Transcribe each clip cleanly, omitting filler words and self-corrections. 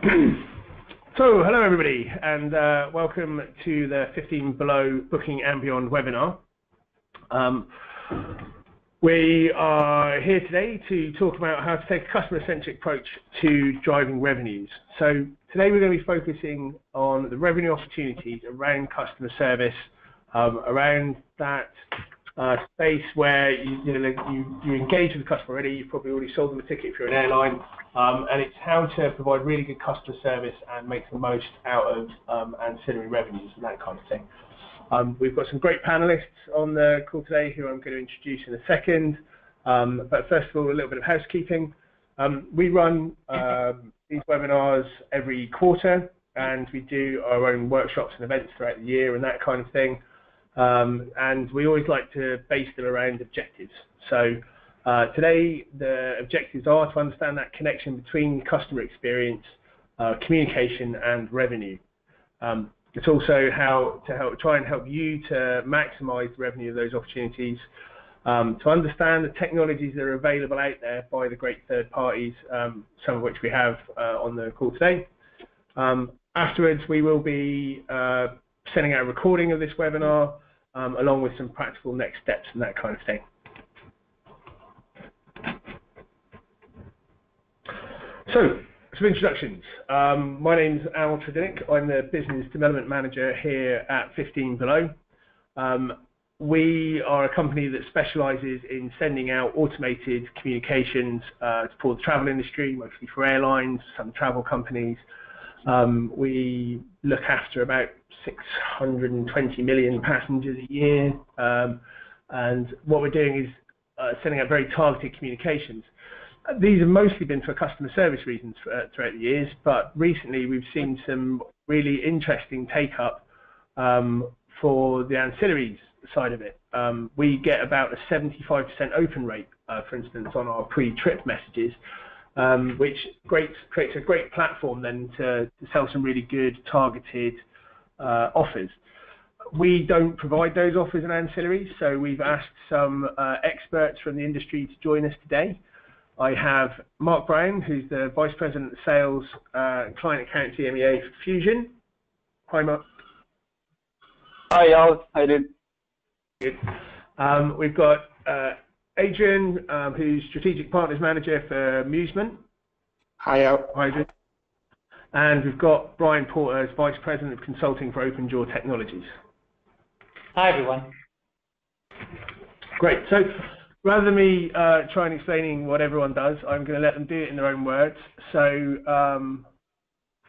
So, hello everybody, and welcome to the 15 Below Booking and Beyond webinar. We are here today to talk about how to take a customer-centric approach to driving revenues. So today we're going to be focusing on the revenue opportunities around customer service, around that space where you engage with the customer already. You've probably already sold them a ticket if you're an airline, and it's how to provide really good customer service and make the most out of ancillary revenues and that kind of thing. We've got some great panelists on the call today who I'm going to introduce in a second, but first of all, a little bit of housekeeping. We run these webinars every quarter, and we do our own workshops and events throughout the year and that kind of thing. And we always like to base them around objectives. So today the objectives are to understand that connection between customer experience, communication and revenue. It's also how to try and help you to maximize the revenue of those opportunities, to understand the technologies that are available out there by the great third parties, some of which we have on the call today. Afterwards, we will be sending out a recording of this webinar, along with some practical next steps and that kind of thing. So, some introductions. My name's Al Tredinick. I'm the Business Development Manager here at 15 Below. We are a company that specialises in sending out automated communications for the travel industry, mostly for airlines, some travel companies. We look after about 620 million passengers a year, and what we're doing is sending out very targeted communications. These have mostly been for customer service reasons throughout the years, but recently we've seen some really interesting take-up for the ancillaries side of it. We get about a 75% open rate, for instance, on our pre-trip messages, which creates a great platform then to sell some really good targeted offers. We don't provide those offers in ancillaries, so we've asked some experts from the industry to join us today. I have Mark Brown, who's the Vice President of Sales Client Accounts EMEA for Fusion. Hi, Mark. Hi, Al. How you doing? Good. We've got Adrian, who's Strategic Partners Manager for Musement. Hi, Al. Hi, Adrian. And we've got Brian Porter as Vice President of Consulting for OpenJaw Technologies. Hi, everyone. Great. So rather than me try and explaining what everyone does, I'm going to let them do it in their own words. So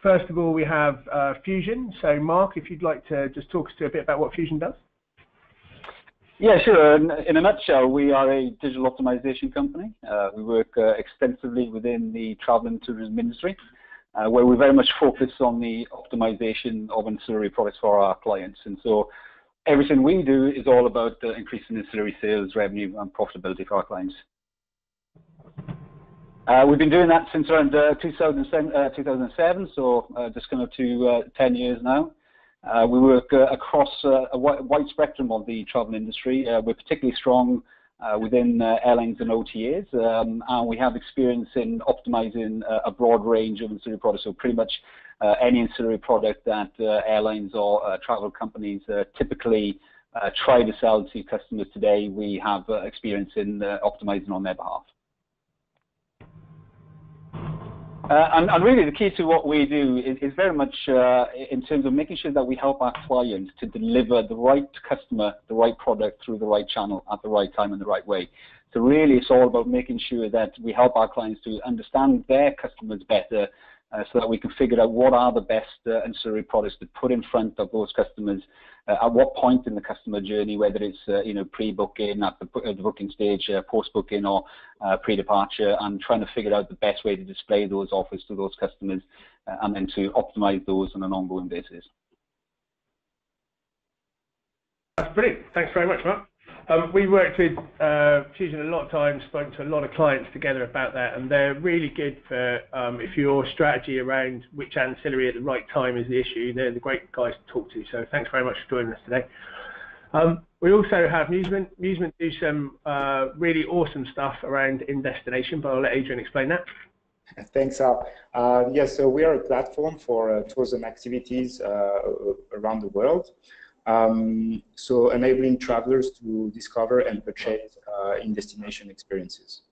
first of all, we have Fusion. So Mark, if you'd like to just talk us through a bit about what Fusion does. Yeah, sure. In a nutshell, we are a digital optimization company. We work extensively within the travel and tourism industry, where we very much focus on the optimization of ancillary products for our clients. And so everything we do is all about increasing ancillary sales, revenue, and profitability for our clients. We've been doing that since around 2007, so just kind of to 10 years now. We work across a wide spectrum of the travel industry. We're particularly strong within airlines and OTAs, and we have experience in optimizing a broad range of ancillary products, so pretty much any ancillary product that airlines or travel companies typically try to sell to customers today, we have experience in optimizing on their behalf. And really the key to what we do is very much in terms of making sure that we help our clients to deliver the right customer, the right product through the right channel at the right time in the right way. So really it's all about making sure that we help our clients to understand their customers better, so that we can figure out what are the best ancillary products to put in front of those customers at what point in the customer journey, whether it's pre-booking, at the booking stage, post-booking, or pre-departure, and trying to figure out the best way to display those offers to those customers, and then to optimize those on an ongoing basis. That's brilliant. Thanks very much, Mark. We worked with Fusion a lot of times, spoken to a lot of clients together about that, and they're really good for if your strategy around which ancillary at the right time is the issue, they're the great guys to talk to. So thanks very much for joining us today. We also have Musement. Musement do some really awesome stuff around in destination, but I'll let Adrian explain that. Thanks, Al. Yes, so we are a platform for tours and activities around the world. So enabling travelers to discover and purchase in-destination experiences.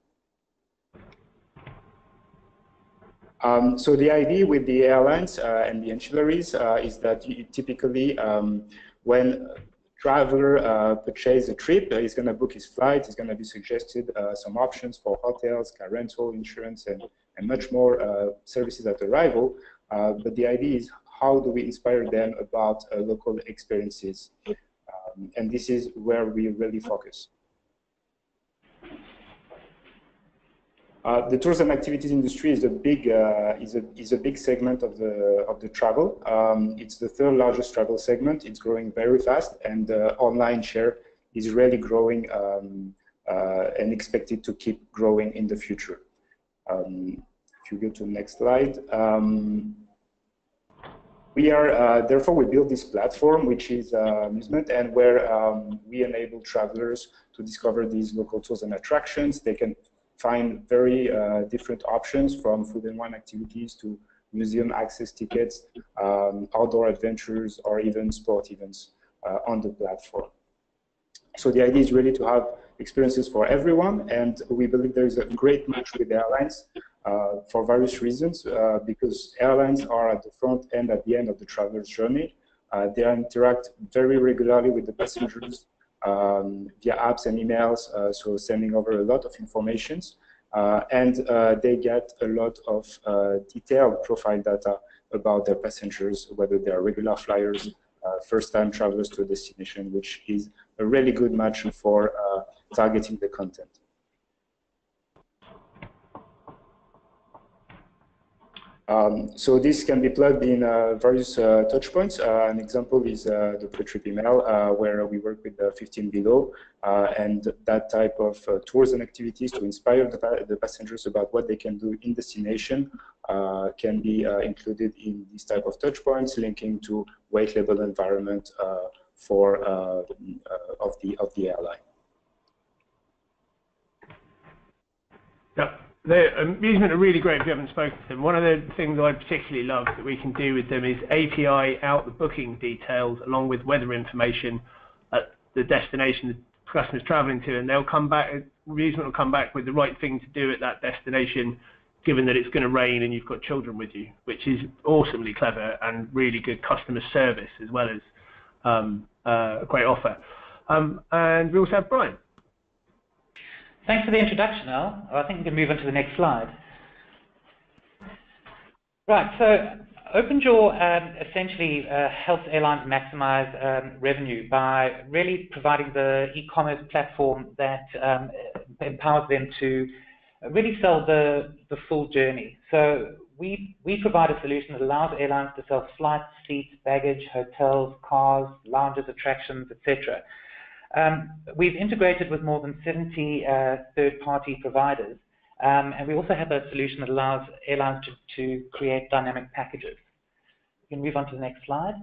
So the idea with the airlines and the ancillaries is that you typically, when traveler purchases a trip, he's going to book his flight, he's going to be suggested some options for hotels, car rental, insurance, and much more services at arrival. But the idea is, how do we inspire them about local experiences? And this is where we really focus. The tours and activities industry is a big segment of the travel. It's the third largest travel segment. It's growing very fast, and online share is really growing and expected to keep growing in the future. If you go to the next slide. Therefore, we built this platform, which is Musement, and where we enable travelers to discover these local tours and attractions. They can find very different options, from food and wine activities to museum access tickets, outdoor adventures, or even sport events on the platform. So the idea is really to have experiences for everyone, and we believe there is a great match with airlines for various reasons, because airlines are at the front and at the end of the traveler's journey. They interact very regularly with the passengers via apps and emails, so sending over a lot of information, and they get a lot of detailed profile data about their passengers, whether they are regular flyers, first-time travelers to a destination, which is a really good match for targeting the content. So this can be plugged in various touch points. An example is the pre-trip email, where we work with 15 Below, and that type of tours and activities to inspire the passengers about what they can do in destination can be included in this type of touch points, linking to white label environment of the airline. Yep. Musement are really great if you haven't spoken to them. One of the things I particularly love that we can do with them is API out the booking details along with weather information at the destination the customer's traveling to, and they'll come back, Musement will come back with the right thing to do at that destination, given that it's going to rain and you've got children with you, which is awesomely clever and really good customer service, as well as a great offer. And we also have Brian. Thanks for the introduction, Al. I think we can move on to the next slide. Right, so OpenJaw essentially helps airlines maximize revenue by really providing the e-commerce platform that empowers them to really sell the full journey. So we provide a solution that allows airlines to sell flights, seats, baggage, hotels, cars, lounges, attractions, etc. We've integrated with more than 70 third-party providers, and we also have a solution that allows airlines to create dynamic packages. We can move on to the next slide.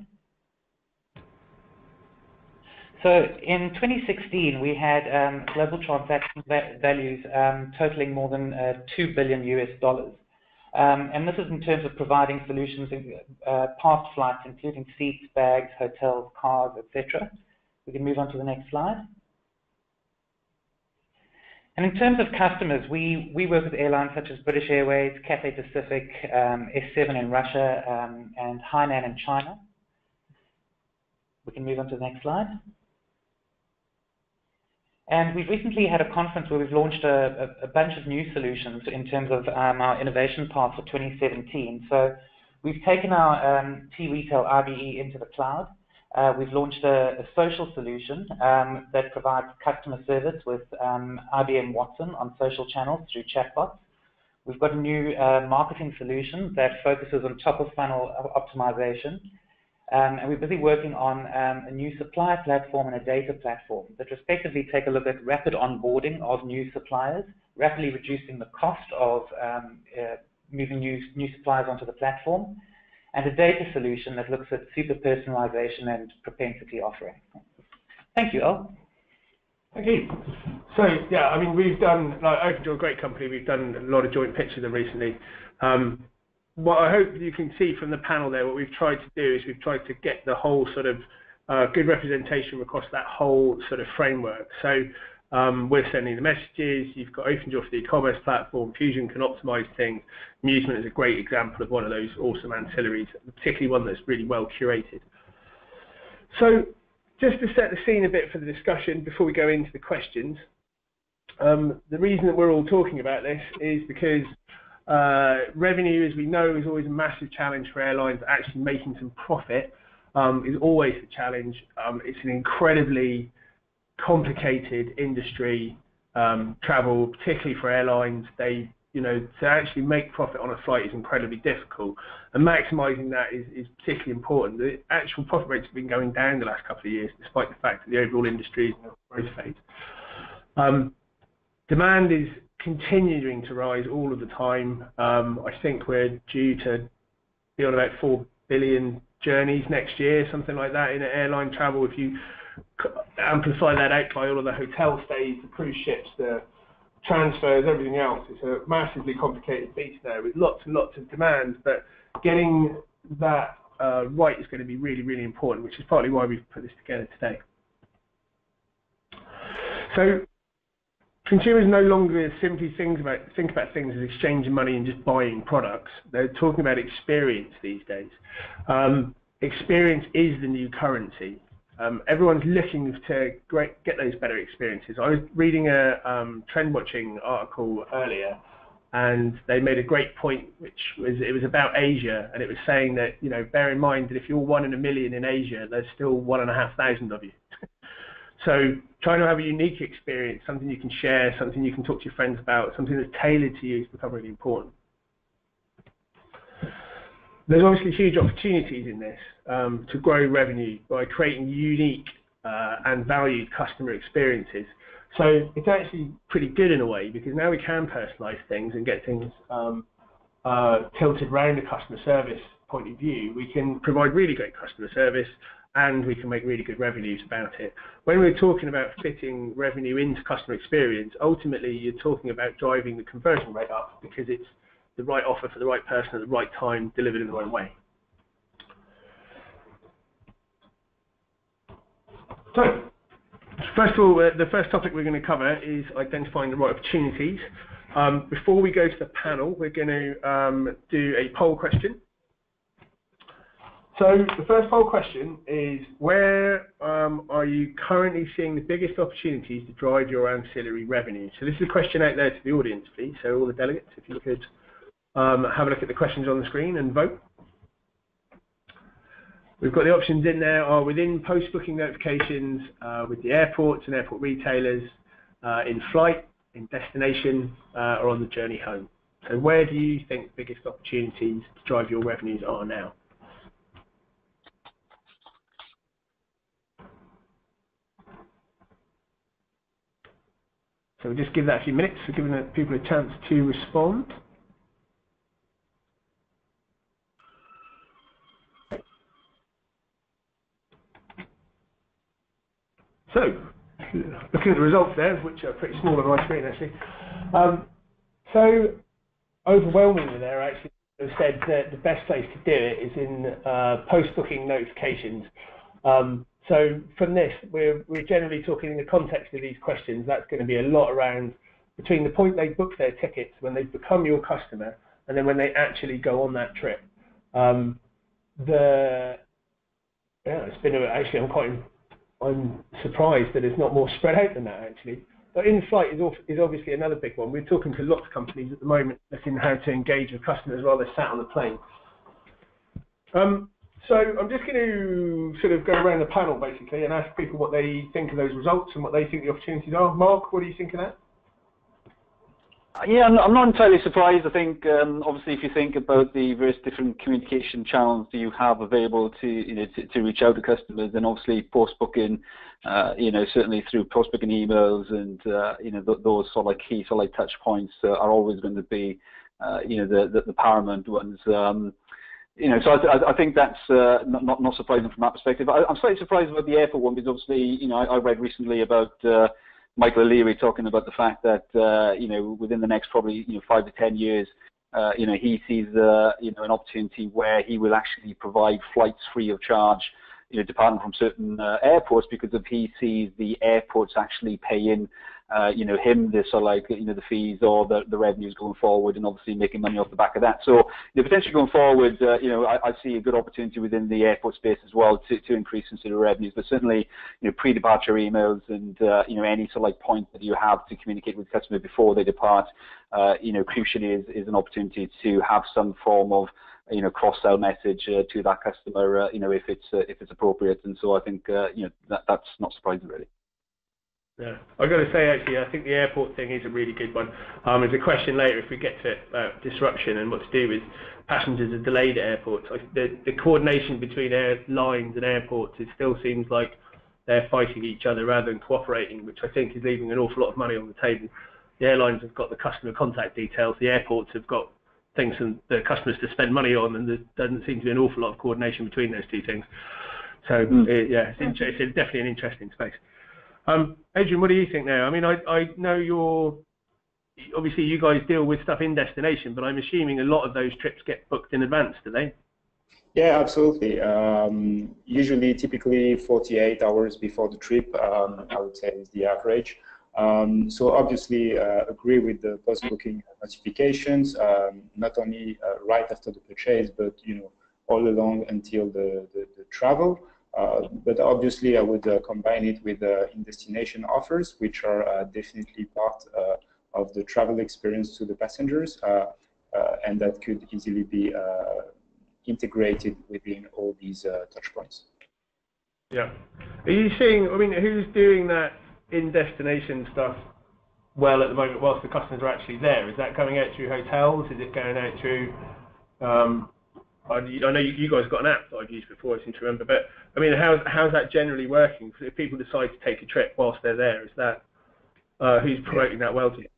So in 2016, we had global transaction values totaling more than $2 billion US. And this is in terms of providing solutions in past flights, including seats, bags, hotels, cars, etc. We can move on to the next slide. And in terms of customers, we work with airlines such as British Airways, Cathay Pacific, S7 in Russia, and Hainan in China. We can move on to the next slide. And we've recently had a conference where we've launched a bunch of new solutions in terms of our innovation path for 2017. So we've taken our T-Retail IBE into the cloud. We've launched a social solution that provides customer service with IBM Watson on social channels through chatbots. We've got a new marketing solution that focuses on top-of-funnel optimization. And we're busy working on a new supplier platform and a data platform that respectively take a look at rapid onboarding of new suppliers, rapidly reducing the cost of moving new suppliers onto the platform, and a data solution that looks at super personalization and propensity offering. Thank you, Al. Thank you. So yeah, I mean, we've done, like OpenJaw, a great company. We've done a lot of joint pitch with them recently. What I hope you can see from the panel there, what we've tried to do is we've tried to get the whole sort of good representation across that whole sort of framework. So we're sending the messages. You've got OpenJaw for the e-commerce platform. Fusion can optimize things. Musement is a great example of one of those awesome ancillaries, particularly one that's really well curated. So just to set the scene a bit for the discussion before we go into the questions, the reason that we're all talking about this is because revenue, as we know, is always a massive challenge for airlines. Actually making some profit is always a challenge. It's an incredibly complicated industry, travel, particularly for airlines. They, to actually make profit on a flight is incredibly difficult, and maximising that is particularly important. The actual profit rates have been going down the last couple of years, despite the fact that the overall industry is in a growth phase. Demand is continuing to rise all of the time. I think we're due to be on about 4 billion journeys next year, something like that, in airline travel. If you amplify that out by all of the hotel stays, the cruise ships, the transfers, everything else, it's a massively complicated beast now with lots and lots of demand, but getting that right is going to be really, really important, which is partly why we've put this together today. So consumers no longer simply think about things as exchanging money and just buying products. They're talking about experience these days. Experience is the new currency. Everyone's looking to get those better experiences. I was reading a trend watching article earlier, and they made a great point, which was, it was about Asia, and it was saying that, bear in mind that if you're 1 in a million in Asia, there's still 1,500 of you. So trying to have a unique experience, something you can share, something you can talk to your friends about, something that's tailored to you has become really important. There's obviously huge opportunities in this to grow revenue by creating unique and valued customer experiences. So it's actually pretty good in a way, because now we can personalize things and get things tilted around a customer service point of view. We can provide really great customer service, and we can make really good revenues about it. When we're talking about fitting revenue into customer experience, ultimately you're talking about driving the conversion rate up, because it's the right offer for the right person at the right time, delivered in the right way. So, first of all, the first topic we're going to cover is identifying the right opportunities. Before we go to the panel, we're going to do a poll question. So the first poll question is, where are you currently seeing the biggest opportunities to drive your ancillary revenue? So this is a question out there to the audience, please. So all the delegates, if you could have a look at the questions on the screen and vote. We've got the options in there are within post-booking notifications, with the airports and airport retailers, in flight, in destination, or on the journey home. So where do you think the biggest opportunities to drive your revenues are now? So we'll just give that a few minutes, for giving people a chance to respond. So, looking at the results there, which are pretty small on my screen actually. So, overwhelmingly there actually have said that the best place to do it is in post-booking notifications. So from this, we're generally talking in the context of these questions, that's going to be a lot around between the point they book their tickets, when they become your customer, and then when they actually go on that trip. It's been actually, I'm surprised that it's not more spread out than that actually. But in-flight is obviously another big one. We're talking to lots of companies at the moment looking at how to engage with customers while they're sat on the plane. So I'm just going to sort of go around the panel basically and ask people what they think of those results and what they think the opportunities are. Mark, what do you think of that? Yeah, I'm not entirely surprised. I think obviously if you think about the various different communication channels that you have available to to reach out to customers, and obviously post-booking, certainly through post-booking emails and those sort of key touch points are always going to be the paramount ones. So I think that's not surprising from that perspective. I'm slightly surprised about the airport one, because obviously I read recently about Michael O'Leary talking about the fact that within the next probably 5 to 10 years, he sees an opportunity where he will actually provide flights free of charge, departing from certain airports, because if he sees the airports actually paying him the the fees or the revenues going forward, and obviously making money off the back of that. So potentially going forward, I see a good opportunity within the airport space as well to increase consider revenues. But certainly, pre-departure emails and any point that you have to communicate with the customer before they depart, crucially is an opportunity to have some form of cross-sell message to that customer, if it's appropriate. And so I think that's not surprising really. Yeah, I've got to say actually, I think the airport thing is a really good one. There's a question later if we get to it about disruption and what to do with passengers are delayed at airports. The coordination between airlines and airports, it still seems like they're fighting each other rather than cooperating, which I think is leaving an awful lot of money on the table. The airlines have got the customer contact details, the airports have got things and the customers to spend money on, and there doesn't seem to be an awful lot of coordination between those two things. So it's definitely an interesting space. Adrian, what do you think now? I mean, I know obviously you guys deal with stuff in destination, but I'm assuming a lot of those trips get booked in advance, do they? Yeah, absolutely. Usually, typically 48 hours before the trip, I would say is the average. So obviously agree with the post-booking notifications, not only right after the purchase, but all along until the travel. But obviously I would combine it with in-destination offers, which are definitely part of the travel experience to the passengers, and that could easily be integrated within all these touch points. Yeah. Are you seeing, I mean, who's doing that in-destination stuff well at the moment whilst the customers are actually there? Is that coming out through hotels? Is it going out through, I know you guys got an app that I've used before, I seem to remember, but I mean, how's that generally working? If people decide to take a trip whilst they're there, is that, who's promoting that well to you?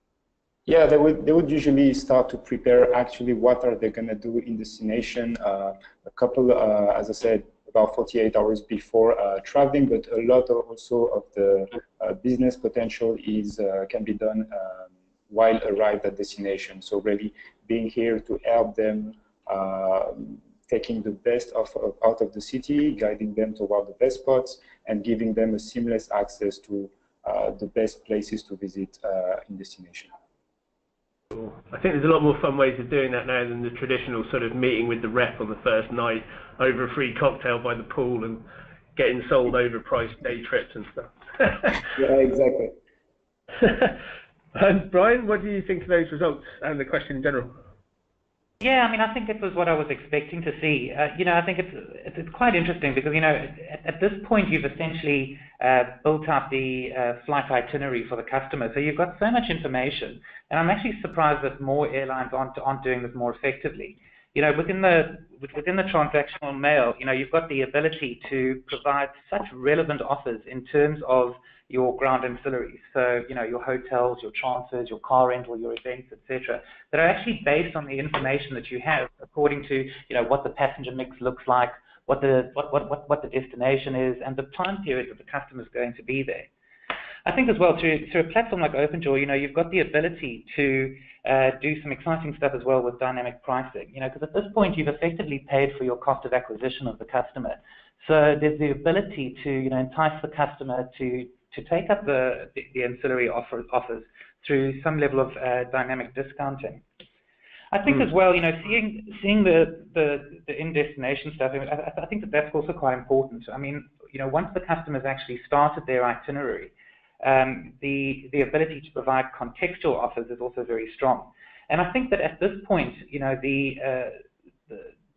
Yeah, they would usually start to prepare actually what are they going to do in destination, a couple, as I said, about 48 hours before traveling, but a lot also of the business potential can be done while arrived at destination. So really being here to help them, taking the best out of the city, guiding them toward the best spots, and giving them a seamless access to the best places to visit in destination. I think there's a lot more fun ways of doing that now than the traditional sort of meeting with the rep on the first night over a free cocktail by the pool and getting sold overpriced day trips and stuff. Yeah, exactly. And Brian, what do you think of those results and the question in general? Yeah, I mean, I think it was what I was expecting to see. I think it's quite interesting because, at this point, you've essentially built up the flight itinerary for the customer. So you've got so much information, and I'm actually surprised that more airlines aren't doing this more effectively. Within the transactional mail, you've got the ability to provide such relevant offers in terms of your ground ancillaries, so your hotels, your transfers, your car rental, your events, etc., that are actually based on the information that you have, according to what the passenger mix looks like, what the destination is, and the time period that the customer is going to be there. I think as well through a platform like OpenJaw, you've got the ability to do some exciting stuff as well with dynamic pricing. Because at this point you've effectively paid for your cost of acquisition of the customer, so there's the ability to entice the customer to take up the ancillary offers through some level of dynamic discounting. I think as well, seeing the in-destination stuff, I think that's also quite important. I mean, once the customer's actually started their itinerary, the ability to provide contextual offers is also very strong. And I think that at this point,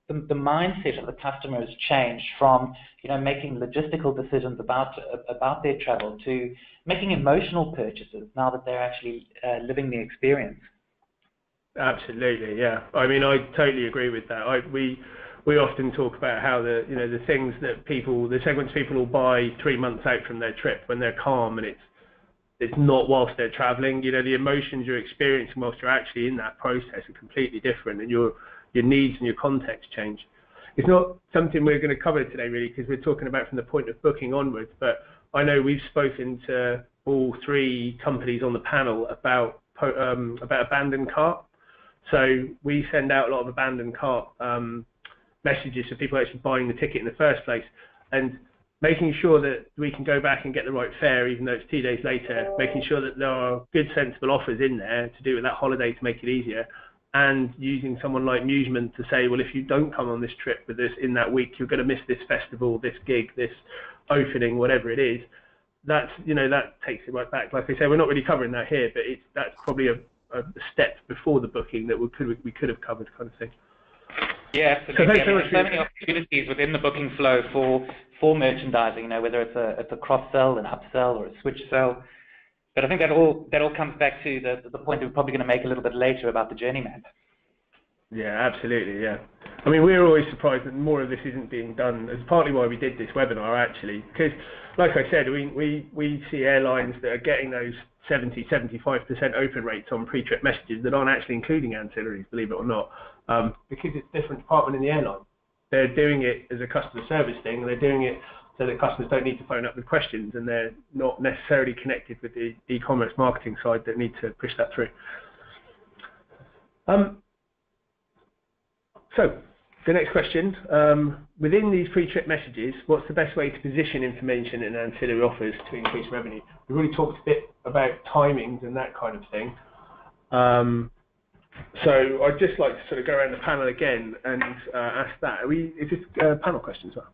the mindset of the customer has changed from making logistical decisions about their travel to making emotional purchases now that they're actually living the experience. Absolutely, yeah. I mean, I totally agree with that. We often talk about how the things that the segments people will buy 3 months out from their trip when they're calm, and it's not whilst they're traveling. The emotions you're experiencing whilst you're actually in that process are completely different, and your needs and your context change. It's not something we're going to cover today really, because we're talking about from the point of booking onwards, but I know we've spoken to all three companies on the panel about abandoned cart. So we send out a lot of abandoned cart messages to people actually buying the ticket in the first place, and making sure that we can go back and get the right fare even though it's 2 days later, making sure that there are good sensible offers in there to do with that holiday to make it easier, and using someone like Musement to say, well, if you don't come on this trip with us in that week, you're going to miss this festival, this gig, this opening, whatever it is. That's, that takes it right back. Like I say, we're not really covering that here, but that's probably a step before the booking that we could have covered, kind of thing. Yeah, absolutely. There's so many opportunities within the booking flow for merchandising, whether it's a cross-sell, an upsell, or a switch sell. But I think that all comes back to the point that we're probably going to make a little bit later about the journey map. Yeah, absolutely, yeah. I mean, we're always surprised that more of this isn't being done. It's partly why we did this webinar, actually, because, like I said, we see airlines that are getting those 70–75% open rates on pre-trip messages that aren't actually including ancillaries, believe it or not, because it's a different department in the airline. They're doing it as a customer service thing, and they're doing it so that customers don't need to phone up with questions, and they're not necessarily connected with the e-commerce marketing side that need to push that through. So, the next question, within these pre-trip messages, what's the best way to position information in ancillary offers to increase revenue? We've already talked a bit about timings and that kind of thing. So I'd just like to sort of go around the panel again and ask that. Is this a panel question as well?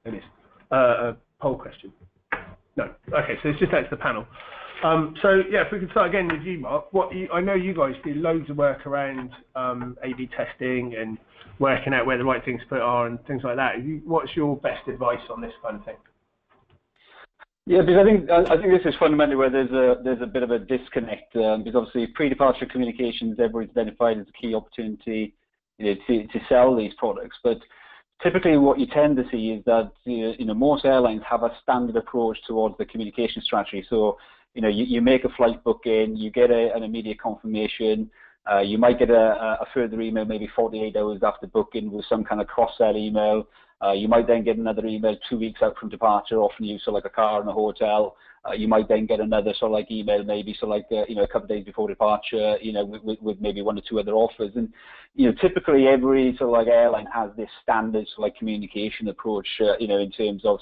It is. A poll question? No. Okay, so it's just out to the panel. So yeah, if we could start again with you, Mark. I know you guys do loads of work around A/B testing and working out where the right things to put are and things like that. What's your best advice on this kind of thing? Yeah, because I think this is fundamentally where there's a bit of a disconnect, because obviously pre-departure communications, everybody's identified as a key opportunity, to sell these products. But typically, what you tend to see is that most airlines have a standard approach towards the communication strategy. So you make a flight booking, you get an immediate confirmation. You might get a further email maybe 48 hours after booking with some kind of cross-sell email. You might then get another email 2 weeks out from departure, offering you like a car and a hotel. You might then get another email maybe a couple of days before departure, with maybe 1 or 2 other offers. And typically every airline has this standard communication approach, in terms of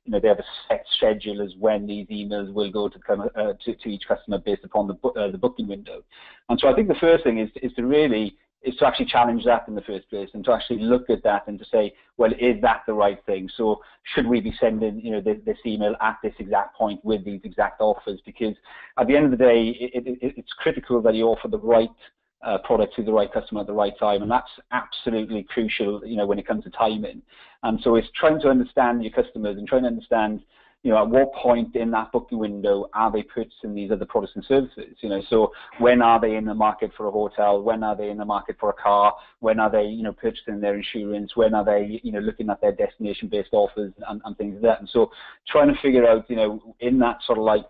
they have a set schedule as when these emails will go to each customer based upon the booking window. And so I think the first thing is to actually challenge that in the first place, and to actually look at that and to say, well, is that the right thing? So should we be sending this email at this exact point with these exact offers? Because at the end of the day, it's critical that you offer the right product to the right customer at the right time, and that's absolutely crucial, when it comes to timing. And so it's trying to understand your customers and trying to understand at what point in that booking window are they purchasing these other products and services? So when are they in the market for a hotel? When are they in the market for a car? When are they, purchasing their insurance? When are they, looking at their destination-based offers and things like that? And so trying to figure out, in that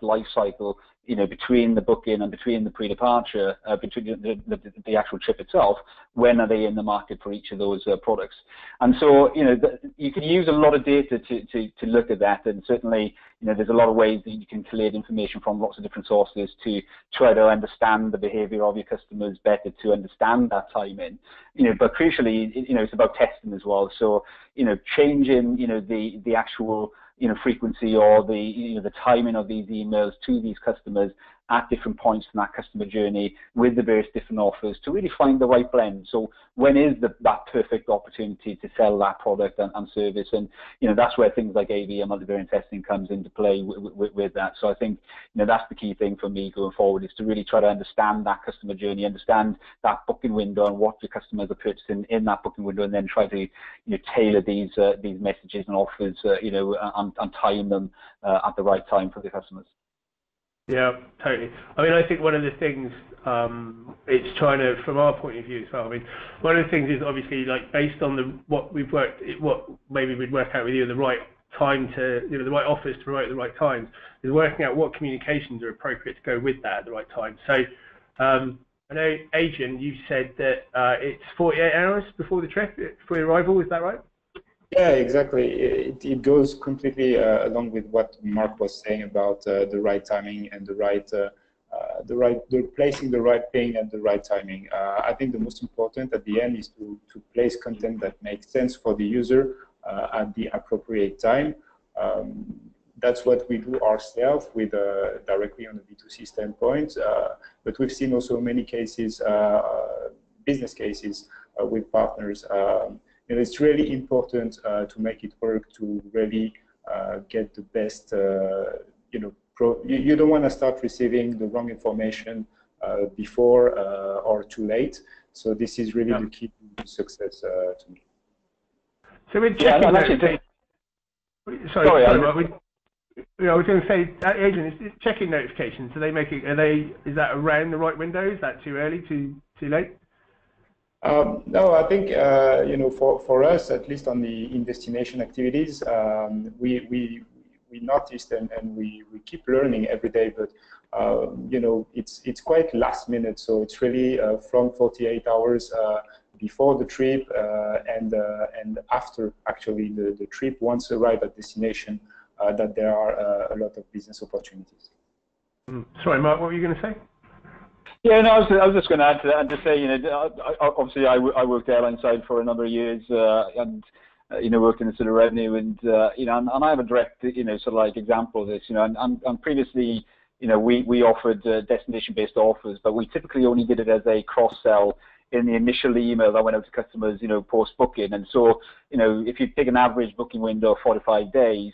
life cycle, between the booking and between the pre-departure, between the actual trip itself, when are they in the market for each of those products? And so, you can use a lot of data to look at that, and certainly, there's a lot of ways that you can collate information from lots of different sources to try to understand the behavior of your customers better, to understand that timing. But crucially, it's about testing as well. So, changing, the actual frequency or the timing of these emails to these customers at different points in that customer journey with the various different offers to really find the right blend. So when is that perfect opportunity to sell that product and service? And that's where things like A/B and multivariate testing comes into play with that. So I think that's the key thing for me going forward, is to really try to understand that customer journey, understand that booking window and what your customers are purchasing in that booking window, and then try to tailor these messages and offers and time them at the right time for the customers. Yeah, totally. I mean, I think one of the things it's trying to, from our point of view as well. I mean, one of the things is obviously based on what maybe we'd work out with you, the right time to, the right offers to promote at the right times, is working out what communications are appropriate to go with that at the right time. So I know, Adrian, you said that it's 48 hours before the trip, before the arrival. Is that right? Yeah, exactly. It goes completely along with what Mark was saying about the right timing and placing the right thing at the right timing. I think the most important at the end is to place content that makes sense for the user at the appropriate time. That's what we do ourselves with directly on the B2C standpoint. But we've seen also many cases, business cases with partners. It's really important to make it work to really get the best. You don't want to start receiving the wrong information before or too late. So this is really the key to success to me. So we're checking. Sorry, I was going to say, Adrian, is checking notifications. Do they make it? Is that around the right window? Is that too early? Too late? No, I think for us, at least on the in-destination activities, we noticed and we keep learning every day. But it's quite last minute, so it's really from 48 hours before the trip and after actually the trip. Once arrived at destination, that there are a lot of business opportunities. Sorry, Mark, what were you going to say? Yeah, no, I was just going to add to that and to say, obviously I worked airline side for a number of years and worked in the sort of revenue and and I have a direct sort of like example of this, and previously we offered destination-based offers, but we typically only did it as a cross-sell in the initial email that went out to customers, post-booking. And so, if you take an average booking window of 45 days,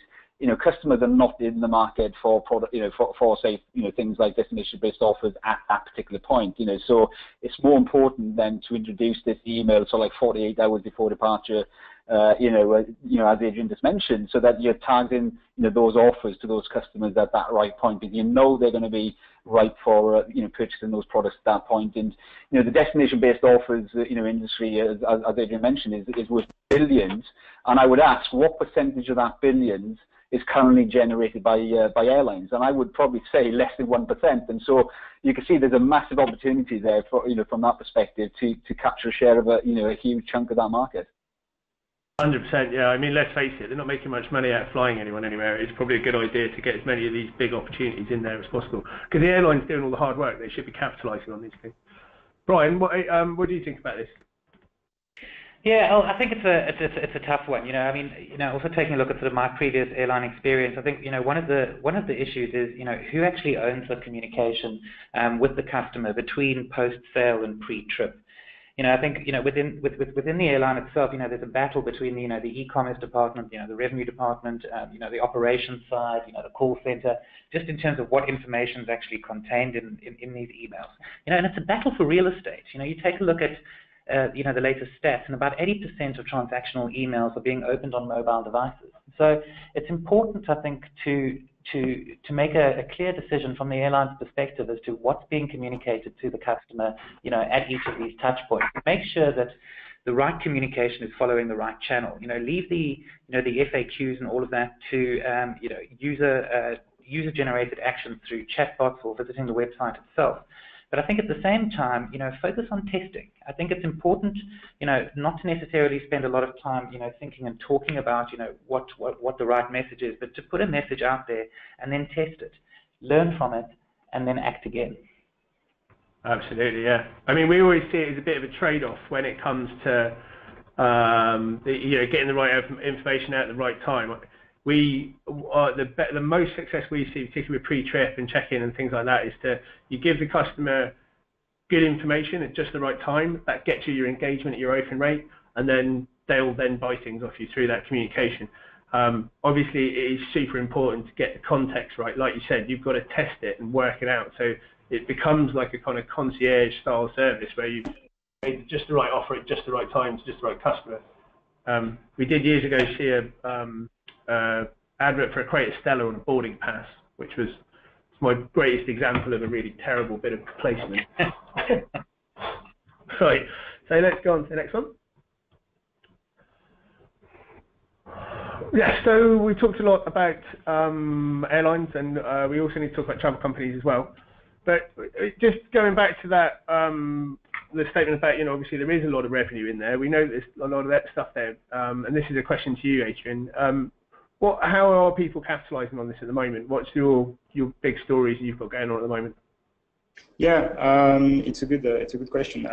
customers are not in the market for product, for say, things like destination-based offers at that particular point. So it's more important than to introduce this email so like 48 hours before departure, as Adrian just mentioned, so that you're targeting, those offers to those customers at that right point, because they're going to be right for purchasing those products at that point. And the destination-based offers, industry, as Adrian mentioned, is worth billions. And I would ask, what percentage of that billions is currently generated by airlines? And I would probably say less than 1%. And so you can see there's a massive opportunity there for from that perspective to capture a share of a huge chunk of that market. 100%, yeah. I mean, let's face it, they're not making much money out of flying anyone anywhere. It's probably a good idea to get as many of these big opportunities in there as possible, because the airline's doing all the hard work. They should be capitalising on these things. Brian, what do you think about this? Yeah, I think it's a tough one. Also taking a look at sort of my previous airline experience, I think one of the issues is who actually owns the communication with the customer between post-sale and pre-trip. I think within the airline itself, there's a battle between the e-commerce department, the revenue department, the operations side, the call center, just in terms of what information is actually contained in these emails. And it's a battle for real estate. You take a look at the latest stats, and about 80% of transactional emails are being opened on mobile devices. So it's important, I think, to make a clear decision from the airline's perspective as to what's being communicated to the customer, at each of these touch points. Make sure that the right communication is following the right channel. Leave the FAQs and all of that to user-generated actions through chatbots or visiting the website itself. But I think at the same time, focus on testing. I think it's important, not to necessarily spend a lot of time, thinking and talking about, what the right message is, but to put a message out there and then test it, learn from it, and then act again. Absolutely, yeah. I mean, we always see it as a bit of a trade-off when it comes to, getting the right information out at the right time. The most success we see, particularly with pre-trip and check-in and things like that, is you give the customer good information at just the right time. That gets you your engagement at your open rate, and then they'll then buy things off you through that communication. Obviously, it is super important to get the context right. Like you said, you've got to test it and work it out. So it becomes like a kind of concierge-style service where you made just the right offer at just the right time to just the right customer. We did years ago see a advert for a Creator Stella on a boarding pass, which was my greatest example of a really terrible bit of placement. Right, so let's go on to the next one. Yeah, so we talked a lot about airlines, and we also need to talk about travel companies as well. But just going back to that the statement about, obviously there is a lot of revenue in there. We know there's a lot of that stuff there. And this is a question to you, Adrian. How are people capitalising on this at the moment? What's your big stories you've got going on at the moment? Yeah, it's a good question.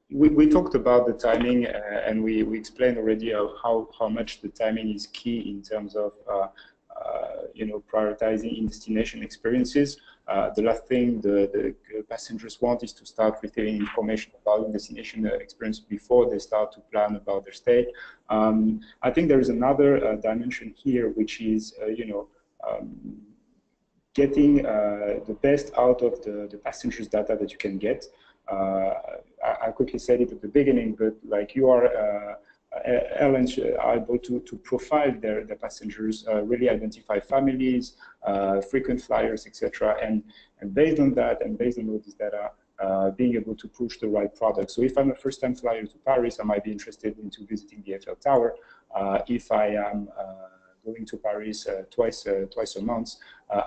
We talked about the timing, and we explained already how much the timing is key in terms of prioritizing in-destination experiences. The last thing the passengers want is to start receiving information about in-destination experience before they start to plan about their stay. I think there is another dimension here, which is getting the best out of the passengers' data that you can get. I quickly said it at the beginning, but like airlines are able to profile their passengers, really identify families, frequent flyers, etc. And based on that, and based on all this data, being able to push the right product. So if I'm a first-time flyer to Paris, I might be interested into visiting the Eiffel Tower. If I am going to Paris twice a month,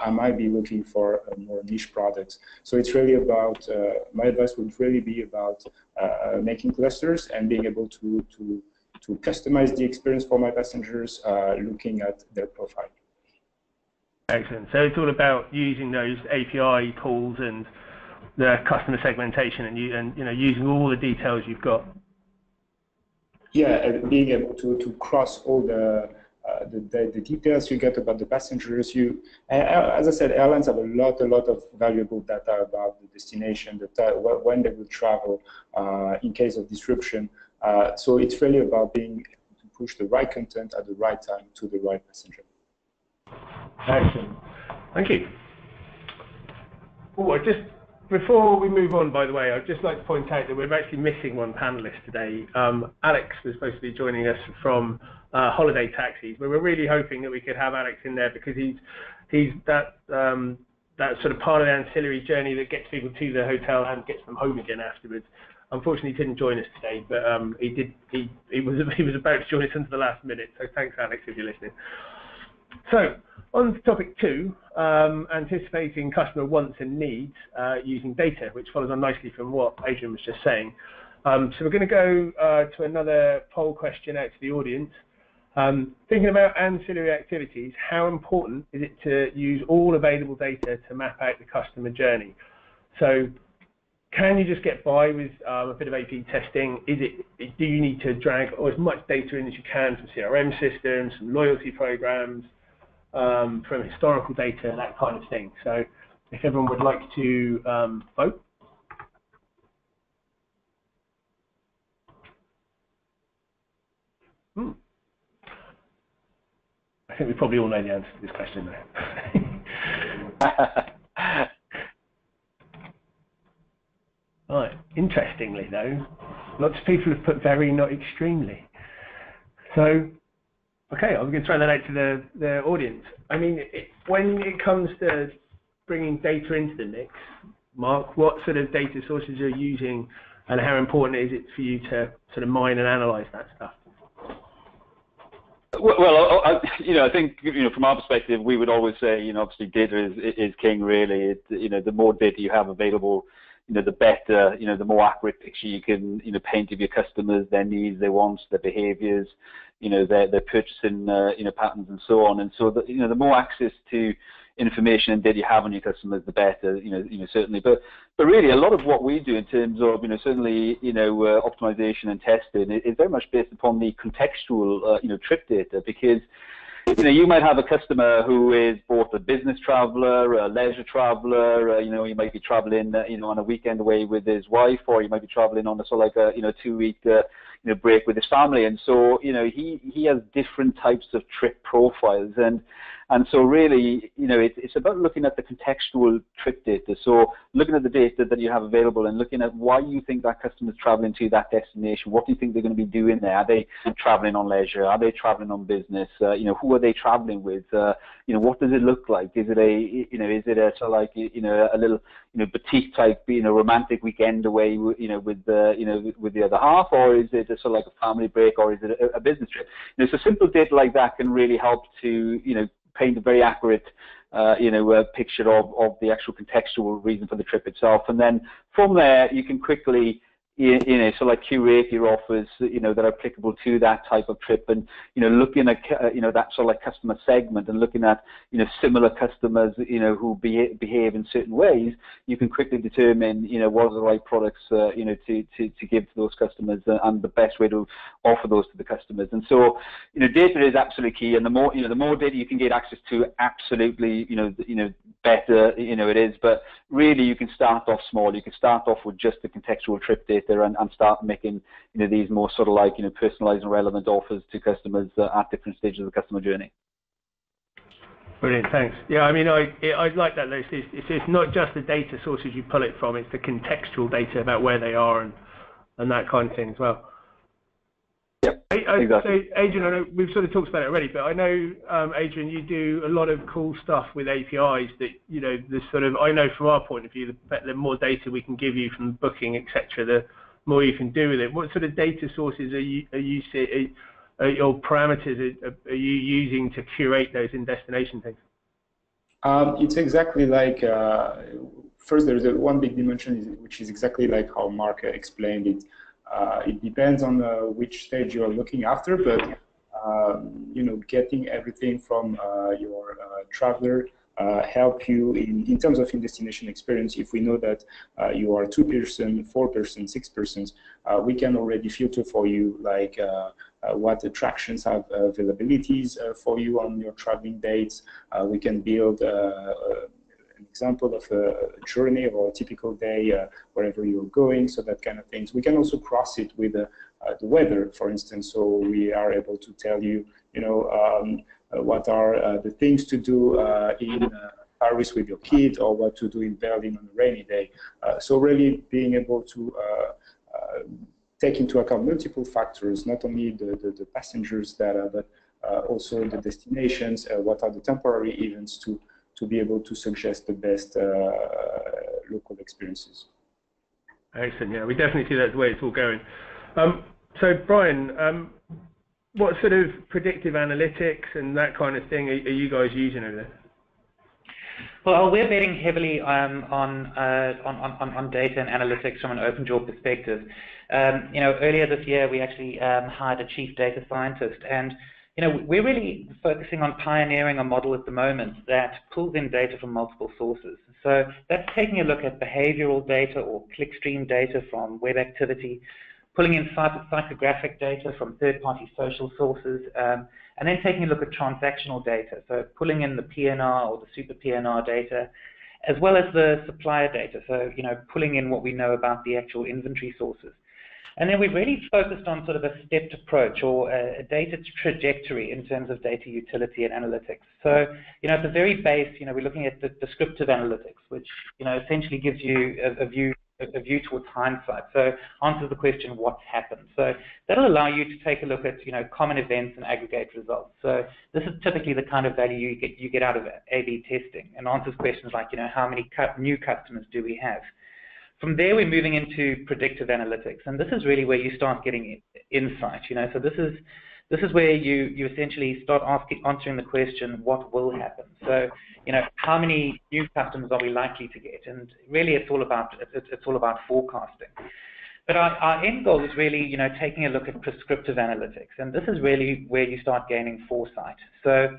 I might be looking for more niche products. So it's really about, my advice would really be about making clusters and being able to customize the experience for my passengers, looking at their profile. Excellent. So it's all about using those API calls and the customer segmentation, and using all the details you've got. Yeah, and being able to cross all the details you get about the passengers. As I said, airlines have a lot of valuable data about the destination, when they will travel, in case of disruption. So it's really about being able to push the right content at the right time to the right passenger. Excellent. Thank you. Before we move on, by the way, I'd just like to point out that we're actually missing one panelist today. Alex was supposed to be joining us from Holiday Taxis, but we're really hoping that we could have Alex in there, because he's that sort of part of the ancillary journey that gets people to the hotel and gets them home again afterwards. Unfortunately, he didn't join us today, but he was about to join us into the last minute. So thanks, Alex, if you're listening. So on to topic 2, anticipating customer wants and needs using data, which follows on nicely from what Adrian was just saying. So we're going to go to another poll question out to the audience. Thinking about ancillary activities, how important is it to use all available data to map out the customer journey? So can you just get by with a bit of A/B testing? Do you need to drag as much data in as you can from CRM systems, from loyalty programs, from historical data, that kind of thing? So if everyone would like to vote. I think we probably all know the answer to this question now. Right. Interestingly, though, lots of people have put very, not extremely. So, okay, I'm going to throw that out to the audience. I mean, when it comes to bringing data into the mix, Mark, what sort of data sources are you using, and how important is it for you to sort of mine and analyze that stuff? Well, I think from our perspective, we would always say obviously data is king. Really, the more data you have available, the better. The more accurate picture you can paint of your customers, their needs, their wants, their behaviours, their purchasing patterns and so on. And so the more access to information and data you have on your customers, the better. Certainly. But really, a lot of what we do in terms of certainly optimization and testing is very much based upon the contextual trip data, because you might have a customer who is both a business traveler, a leisure traveler. He might be traveling on a weekend away with his wife, or he might be traveling on a sort of like a 2-week break with his family. And so he has different types of trip profiles, and so really it's about looking at the contextual trip data. So looking at the data that you have available and looking at why you think that customer is traveling to that destination. What do you think they're going to be doing there? Are they traveling on leisure? Are they traveling on business? Who are they traveling with? What does it look like? Is it a sort of like a little boutique type romantic weekend away with the other half, or is it a sort of like a family break, or is it a business trip? So simple data like that can really help to paint a very accurate picture of the actual contextual reason for the trip itself. And then from there, you can quickly curate your offers, that are applicable to that type of trip, and looking at that sort of like customer segment and looking at similar customers who behave in certain ways. You can quickly determine what are the right products to give to those customers and the best way to offer those to the customers. And so data is absolutely key, and the more data you can get access to, absolutely better it is. But really, you can start off small. You can start off with just the contextual trip data and start making these more sort of like personalized and relevant offers to customers at different stages of the customer journey. Brilliant, thanks. Yeah, I mean, I like that. It's not just the data sources you pull it from; it's the contextual data about where they are and that kind of thing as well. Yep, exactly. So, Adrian, I know we've sort of talked about it already, but I know, Adrian, you do a lot of cool stuff with APIs that, the sort of, I know from our point of view, the more data we can give you from booking, etc., the more you can do with it. What sort of data sources or parameters are you using to curate those in-destination things? It's exactly like, first there's one big dimension, which is exactly like how Mark explained it. It depends on which stage you are looking after, but getting everything from your traveler help you in terms of in-destination experience. If we know that you are 2 person, 4 person, 6 persons, we can already filter for you like what attractions have availabilities for you on your traveling dates. We can build an example of a journey or a typical day wherever you're going, so that kind of things. We can also cross it with the weather, for instance, so we are able to tell you, what are the things to do in Paris with your kid, or what to do in Berlin on a rainy day. So really being able to take into account multiple factors, not only the passengers data, but also the destinations, what are the temporary events to be able to suggest the best local experiences. Excellent. Yeah, we definitely see that's the way it's all going. So, Brian, what sort of predictive analytics and that kind of thing are you guys using over there? Well, we're betting heavily on data and analytics from an OpenJaw perspective. Earlier this year, we actually hired a chief data scientist, and we're really focusing on pioneering a model at the moment that pulls in data from multiple sources. So that's taking a look at behavioral data or clickstream data from web activity, pulling in psychographic data from third-party social sources, and then taking a look at transactional data, so pulling in the PNR or the super PNR data, as well as the supplier data, so pulling in what we know about the actual inventory sources. And then we've really focused on sort of a stepped approach or a data trajectory in terms of data utility and analytics. So, at the very base, we're looking at the descriptive analytics, which, essentially gives you a view towards hindsight. So answers the question, what's happened? So that'll allow you to take a look at, common events and aggregate results. So this is typically the kind of value you get out of A/B testing, and answers questions like, how many new customers do we have? From there, we're moving into predictive analytics, and this is really where you start getting insight. So this is where you essentially start answering the question, what will happen? So, how many new customers are we likely to get? And really, it's all about forecasting. But our end goal is really, taking a look at prescriptive analytics, and this is really where you start gaining foresight. So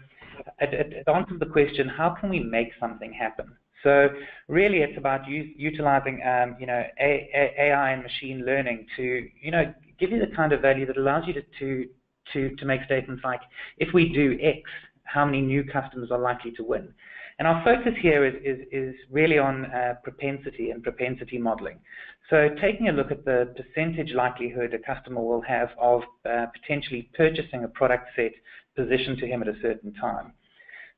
it answers the question, how can we make something happen? So really, it's about utilizing, AI and machine learning to, give you the kind of value that allows you to make statements like, if we do X, how many new customers are likely to win? And our focus here is really on propensity and propensity modeling. So taking a look at the percentage likelihood a customer will have of potentially purchasing a product set positioned to him at a certain time.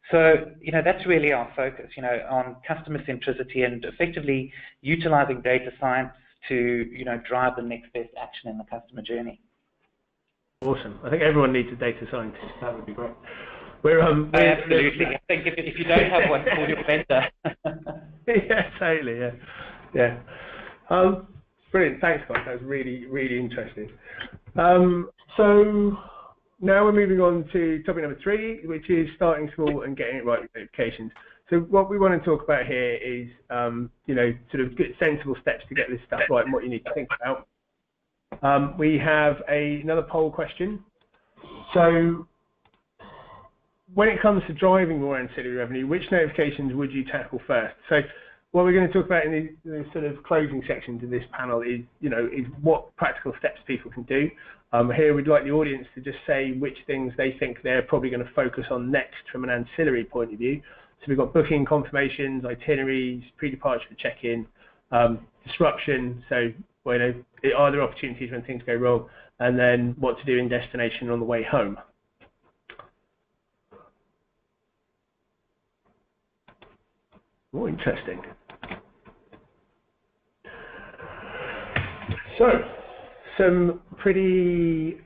So, that's really our focus, on customer centricity and effectively utilizing data science to, drive the next best action in the customer journey. Awesome. I think everyone needs a data scientist. That would be great. Absolutely. I think if you don't have one, call your vendor. Yeah, totally. Yeah. Brilliant. Thanks, guys. That was really, really interesting. So now we're moving on to topic number 3, which is starting small and getting it right with notifications. So what we want to talk about here is, you know, sort of good, sensible steps to get this stuff right and what you need to think about. We have another poll question. So when it comes to driving more ancillary revenue, which notifications would you tackle first? So what we're going to talk about in the sort of closing sections of this panel is, you know, is what practical steps people can do. Here we'd like the audience to just say which things they think they're probably going to focus on next from an ancillary point of view. So we've got booking confirmations, itineraries, pre-departure check-in, disruption, so well, you know, are there opportunities when things go wrong, and then what to do in destination on the way home. Oh, interesting. So, some pretty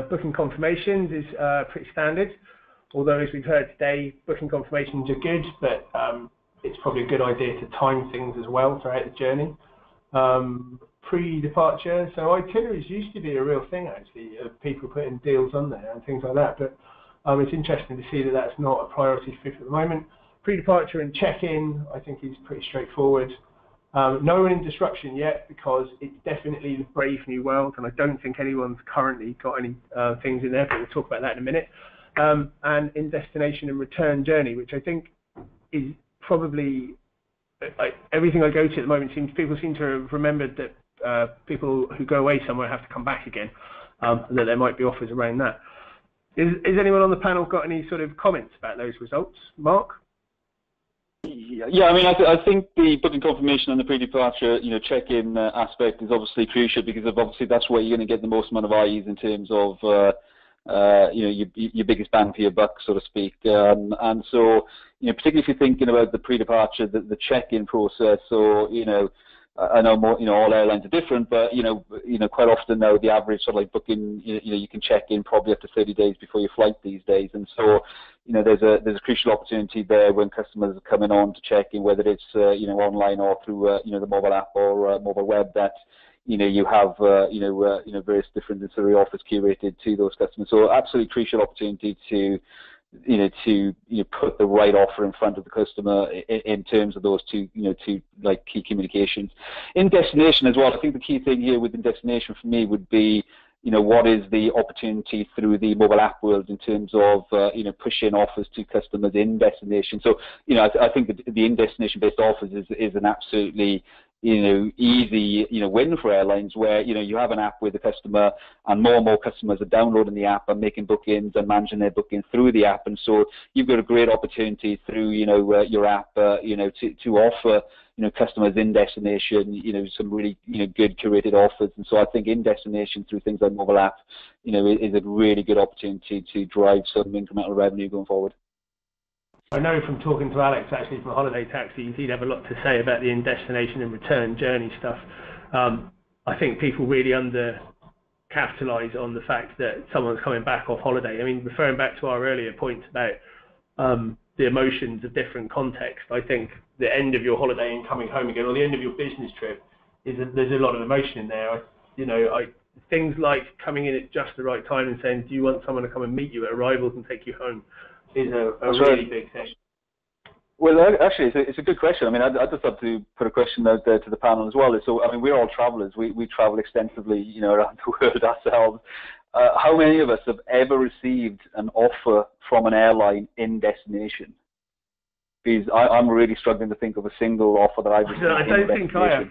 booking confirmations is pretty standard. Although, as we've heard today, booking confirmations are good, but it's probably a good idea to time things as well throughout the journey. Pre-departure, so itineraries used to be a real thing actually, of people putting deals on there and things like that, but it's interesting to see that that's not a priority for people at the moment. Pre-departure and check-in, I think, is pretty straightforward. No one in disruption yet, because it's definitely the brave new world, and I don't think anyone's currently got any things in there, but we'll talk about that in a minute. And in destination and return journey, which I think is probably everything I go to at the moment. People seem to have remembered that people who go away somewhere have to come back again, and that there might be offers around that. Is anyone on the panel got any sort of comments about those results? Mark? Yeah, I mean, I think the booking confirmation and the pre-departure, you know, check-in aspect is obviously crucial, because obviously that's where you're going to get the most amount of eyes in terms of, you know, your biggest bang for your buck, so to speak. And so, you know, particularly if you're thinking about the pre-departure, the check-in process. So, you know, I know more, you know, all airlines are different, but you know, quite often now the average sort of like booking, you know, you can check in probably up to 30 days before your flight these days, and so, you know, there's a crucial opportunity there when customers are coming on to check in, whether it's you know, online or through you know, the mobile app or mobile web, that you know, you have you know, various different ancillary offers curated to those customers. So absolutely crucial opportunity to put the right offer in front of the customer in terms of those two like key communications. In destination as well, I think the key thing here within destination for me would be, you know, what is the opportunity through the mobile app world in terms of you know, pushing offers to customers in destination. So, you know, I think that the in-destination based offers is an absolutely, you know, easy, you know, win for airlines, where, you know, you have an app with the customer, and more customers are downloading the app and making bookings and managing their booking through the app, and so you've got a great opportunity through, you know, your app, you know, to offer, you know, customers in destination, you know, some really, you know, good curated offers. And so I think in destination through things like mobile app, you know, is a really good opportunity to drive some incremental revenue going forward. I know from talking to Alex, actually, from Holiday Taxi, he'd have a lot to say about the in-destination and return journey stuff. I think people really under-capitalise on the fact that someone's coming back off holiday. I mean, referring back to our earlier points about the emotions of different contexts, I think the end of your holiday and coming home again, or the end of your business trip, there's a lot of emotion in there. Things like coming in at just the right time and saying, do you want someone to come and meet you at arrivals and take you home, is a really big thing. Well, actually, it's a good question. I mean, I just have to put a question out there to the panel as well. So, I mean, we're all travellers. We travel extensively, you know, around the world ourselves. How many of us have ever received an offer from an airline in destination? Because I'm really struggling to think of a single offer that I've received. I don't think I have.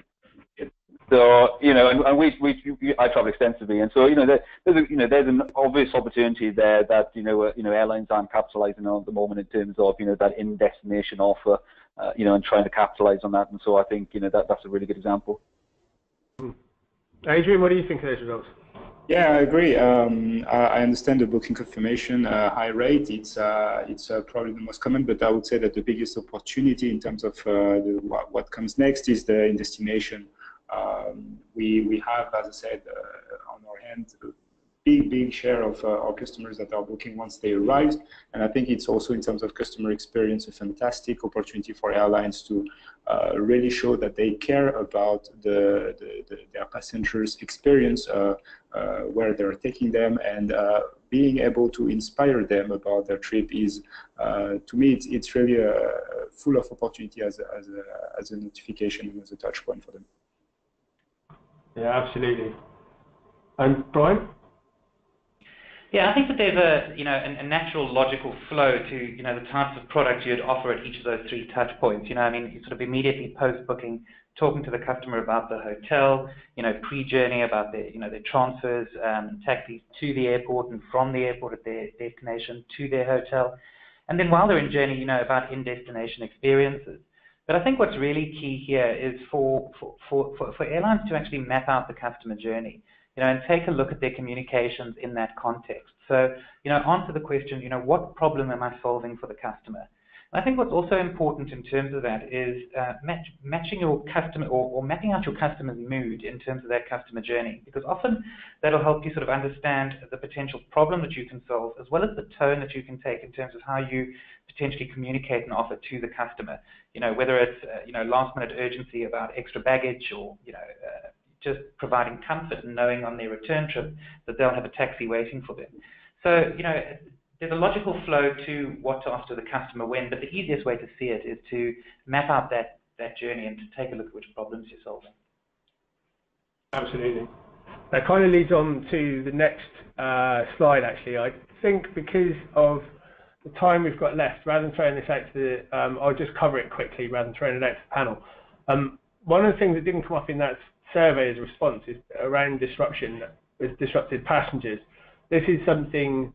So, you know, and I travel extensively, and so, you know, there's an obvious opportunity there that, you know, airlines aren't capitalising on at the moment in terms of, you know, that in-destination offer, you know, and trying to capitalise on that. And so I think, you know, that's a really good example. Adrian, what do you think of those results? Yeah, I agree. I understand the booking confirmation high rate. It's probably the most common, but I would say that the biggest opportunity in terms of what comes next is the in-destination. We have, as I said, on our hand, big share of our customers that are booking once they arrive. And I think it's also, in terms of customer experience, a fantastic opportunity for airlines to really show that they care about their passengers' experience where they're taking them, and being able to inspire them about their trip is, to me, it's really full of opportunity as a notification and as a touch point for them. Yeah, absolutely. And Brian? Yeah, I think that there's a natural logical flow to the types of products you'd offer at each of those 3 touch points. I mean, you sort of immediately post-booking, talking to the customer about the hotel, pre-journey about their transfers, taxis to the airport and from the airport at their destination to their hotel, and then while they're in journey, about in-destination experiences. But I think what's really key here is for airlines to actually map out the customer journey, and take a look at their communications in that context. So, answer the question, what problem am I solving for the customer? And I think what's also important in terms of that is matching your customer or mapping out your customer's mood in terms of that customer journey, because often that'll help you sort of understand the potential problem that you can solve, as well as the tone that you can take in terms of how you potentially communicate an offer to the customer. Whether it's last minute urgency about extra baggage, or just providing comfort and knowing on their return trip that they'll have a taxi waiting for them. So, there's a logical flow to what to offer the customer when, but the easiest way to see it is to map out that journey and to take a look at which problems you're solving. Absolutely. That kind of leads on to the next slide, actually. I think because of the time we've got left, rather than throwing this out to the, I'll just cover it quickly rather than throwing it out to the panel. One of the things that didn't come up in that survey as a response is around disruption with disrupted passengers. This is something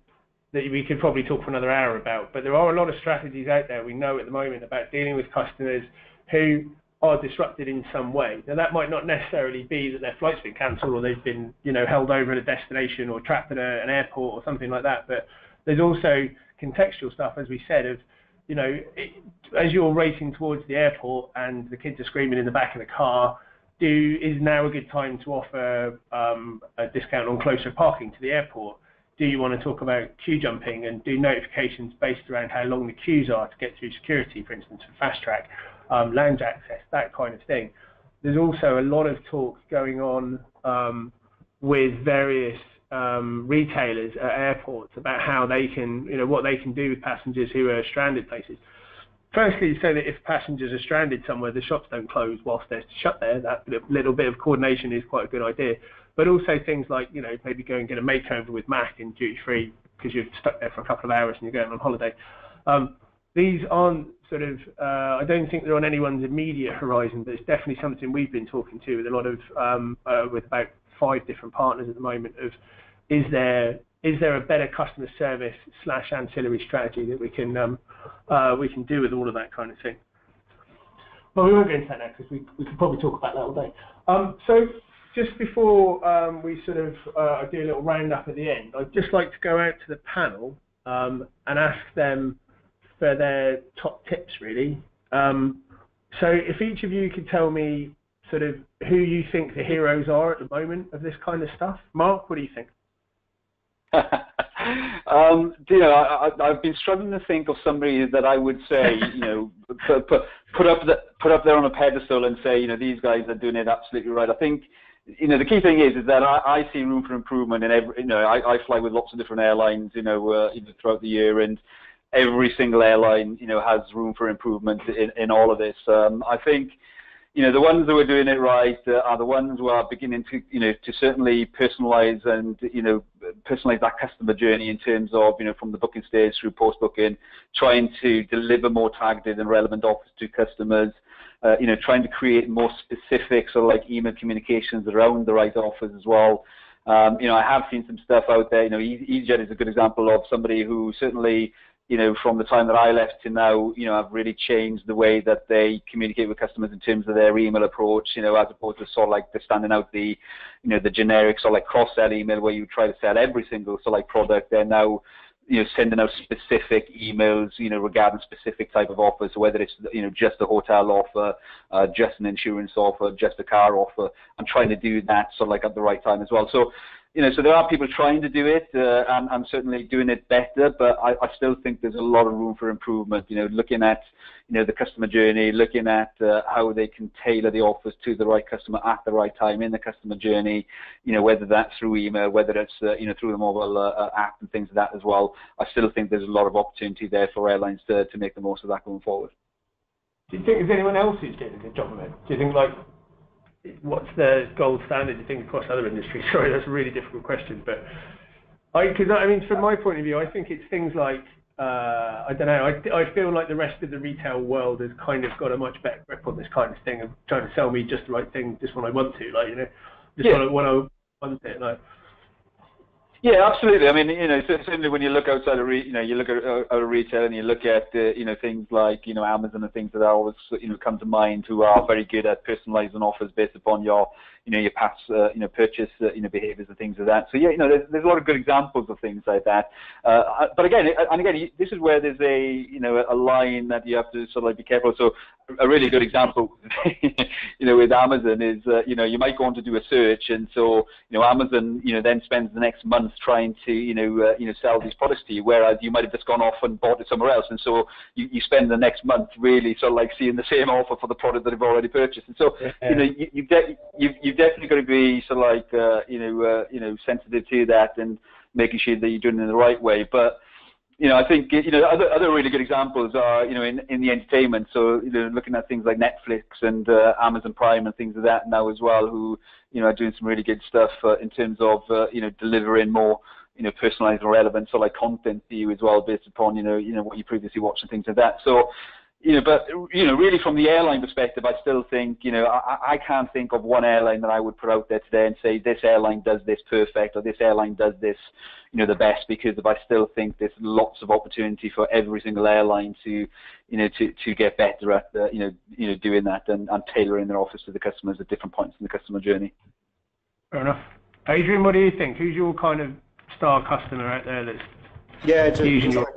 that we could probably talk for another hour about, but there are a lot of strategies out there we know at the moment about dealing with customers who are disrupted in some way. Now, that might not necessarily be that their flight's been cancelled or they've been held over at a destination or trapped at an airport or something like that, but there's also contextual stuff, as we said, of as you're racing towards the airport and the kids are screaming in the back of the car, is now a good time to offer a discount on closer parking to the airport? Do you want to talk about queue jumping and do notifications based around how long the queues are to get through security, for instance, for fast track, lounge access, that kind of thing? There's also a lot of talk going on with various retailers at airports about how they can, what they can do with passengers who are stranded places. Firstly, so that if passengers are stranded somewhere, the shops don't close whilst they're shut there. That little bit of coordination is quite a good idea. But also things like, maybe go and get a makeover with Mac in duty free because you're stuck there for a couple of hours and you're going on holiday. These aren't sort of, I don't think they're on anyone's immediate horizon, but it's definitely something we've been talking to with a lot of, with about 5 different partners at the moment of, is there a better customer service / ancillary strategy that we can do with all of that kind of thing? But we won't go into that now because we could probably talk about that all day. So just before we sort of do a little roundup at the end, I'd just like to go out to the panel and ask them for their top tips, really. So if each of you could tell me sort of who you think the heroes are at the moment of this kind of stuff. Mark, what do you think? I've been struggling to think of somebody that I would say, put up there on a pedestal and say, these guys are doing it absolutely right. I think, the key thing is that I see room for improvement in every. I fly with lots of different airlines, throughout the year, and every single airline, has room for improvement in all of this. I think. The ones who are doing it right are the ones who are beginning to, to certainly personalize and, personalize that customer journey in terms of, from the booking stage through post-booking, trying to deliver more targeted and relevant offers to customers, trying to create more specific sort of like email communications around the right offers as well. I have seen some stuff out there. EasyJet is a good example of somebody who certainly, from the time that I left to now, I've really changed the way that they communicate with customers in terms of their email approach, as opposed to sort of like the standing out the, the generic sort of like cross-sell email where you try to sell every single sort of like product. They're now, sending out specific emails, regarding specific type of offers, so whether it's, just a hotel offer, just an insurance offer, just a car offer, and trying to do that sort of like at the right time as well. So, so there are people trying to do it and certainly doing it better, but I still think there's a lot of room for improvement. Looking at the customer journey, looking at how they can tailor the offers to the right customer at the right time in the customer journey. Whether that's through email, whether it's through the mobile app and things like that as well. I still think there's a lot of opportunity there for airlines to make the most of that going forward. Do you think there's anyone else who's doing a good job of it? Do you think what's the gold standard, do you think, across other industries? Sorry, that's a really difficult question, but from my point of view, I think it's things like, I don't know, I feel like the rest of the retail world has kind of got a much better grip on this kind of thing of trying to sell me just the right thing, just when I want to, when I want it, Yeah, absolutely. I mean, certainly when you look outside of you look at retail and you look at things like Amazon and things that always come to mind, who are very good at personalising offers based upon your past purchase behaviours and things like that. So yeah, there's a lot of good examples of things like that. But again, this is where there's a line that you have to sort of be careful. So a really good example, with Amazon is you might go on to do a search, and so Amazon then spends the next month trying to sell these products to you, whereas you might have just gone off and bought it somewhere else, and so you spend the next month really sort of like seeing the same offer for the product that you've already purchased, and so you've definitely got to be sort of like sensitive to that and making sure that you're doing it in the right way. But I think other really good examples are in the entertainment. So looking at things like Netflix and Amazon Prime and things like that now as well, who are doing some really good stuff in terms of delivering more personalized and relevant sort of like content to you as well, based upon what you previously watched and things like that. So but really from the airline perspective, I still think I can't think of one airline that I would put out there today and say this airline does this perfect or this airline does this the best, because I still think there's lots of opportunity for every single airline to to get better at doing that and tailoring their offers to the customers at different points in the customer journey. Fair enough. Adrian, what do you think? Who's your kind of star customer out there that's using your...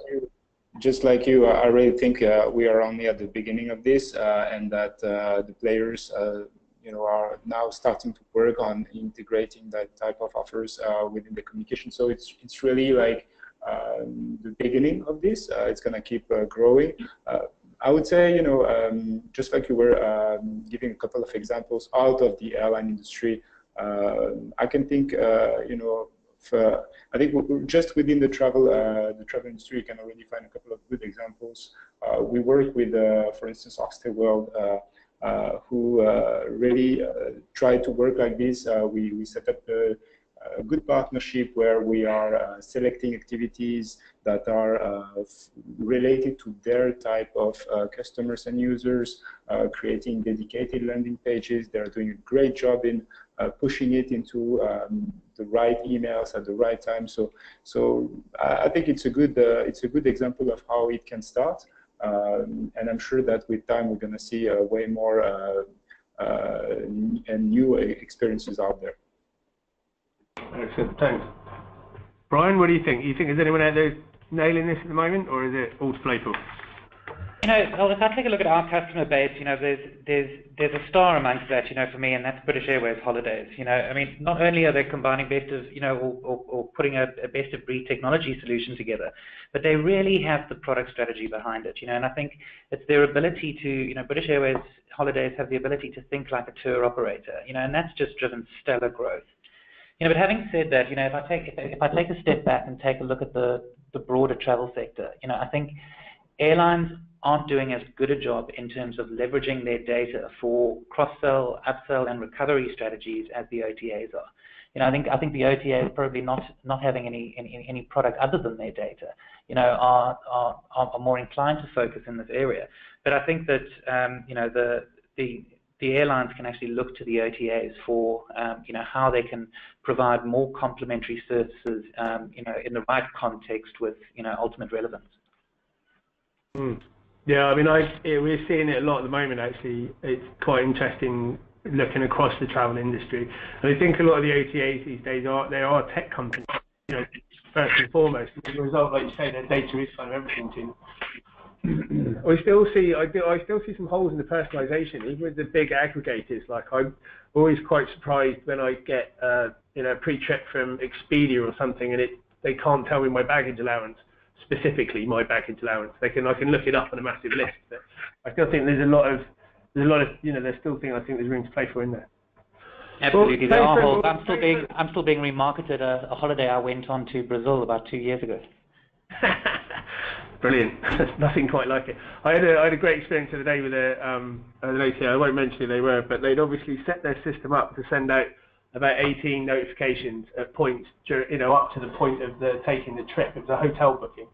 Just like you, I really think we are only at the beginning of this, and that the players, are now starting to work on integrating that type of offers within the communication. So it's really like the beginning of this. It's going to keep growing. I would say, just like you were giving a couple of examples out of the airline industry, I can think, I think just within the travel industry, you can already find a couple of good examples. We work with, for instance, Upscale World, who really try to work like this. We set up a good partnership where we are selecting activities that are related to their type of customers and users, creating dedicated landing pages. They're doing a great job in pushing it into the right emails at the right time. So I think it's a good example of how it can start, and I'm sure that with time we're going to see way more and new experiences out there. Excellent, thanks. Brian, what do you think? You think there's anyone out there nailing this at the moment, or is it all to play for? If I take a look at our customer base, there's a star amongst that, for me, and that's British Airways Holidays. Not only are they combining best of, or putting a best of breed technology solution together, but they really have the product strategy behind it, and I think it's their ability to, British Airways Holidays have the ability to think like a tour operator, and that's just driven stellar growth. But having said that, if I take a step back and take a look at the broader travel sector, I think airlines aren't doing as good a job in terms of leveraging their data for cross-sell, upsell, and recovery strategies as the OTAs are. I think the OTAs probably not having any product other than their data, are more inclined to focus in this area. But I think that the airlines can actually look to the OTAs for how they can provide more complementary services in the right context with ultimate relevance. Yeah, we're seeing it a lot at the moment. Actually, it's quite interesting looking across the travel industry. And I think a lot of the OTAs these days are tech companies, first and foremost. As a result, like you say, their data is kind of everything to them. I still see some holes in the personalisation, even with the big aggregators. Like, I'm always quite surprised when I get a pre-trip from Expedia or something, and they can't tell me my baggage allowance, specifically my baggage allowance. I can look it up on a massive list, but I still think there's a lot of there's still things I think there's room to play for in there. Absolutely, there are. I'm still being remarketed a holiday I went on to Brazil about 2 years ago. Brilliant. There's nothing quite like it. I had a great experience the other day with an OTA. I won't mention who they were, but they'd obviously set their system up to send out about 18 notifications at points, up to the point of taking the trip. It was a hotel booking.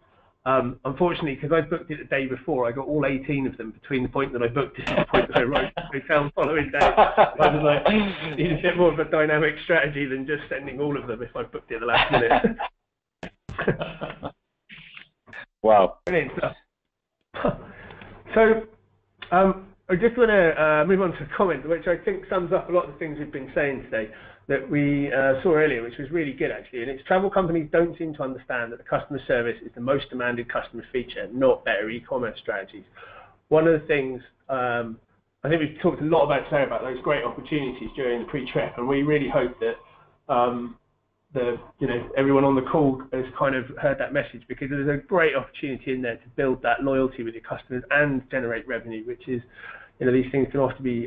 Unfortunately, because I booked it the day before, I got all 18 of them between the point that I booked it and the point that I arrived at the hotel the following day. I was like, need a bit more of a dynamic strategy than just sending all of them if I booked it at the last minute. Wow. Brilliant stuff. So, I just want to move on to a comment which I think sums up a lot of the things we've been saying today that we saw earlier, which was really good actually. And it's travel companies don't seem to understand that the customer service is the most demanded customer feature, not better e-commerce strategies. One of the things I think we've talked a lot about today about those great opportunities during the pre-trip, and we really hope that everyone on the call has kind of heard that message, because there's a great opportunity in there to build that loyalty with your customers and generate revenue, which is, these things can often be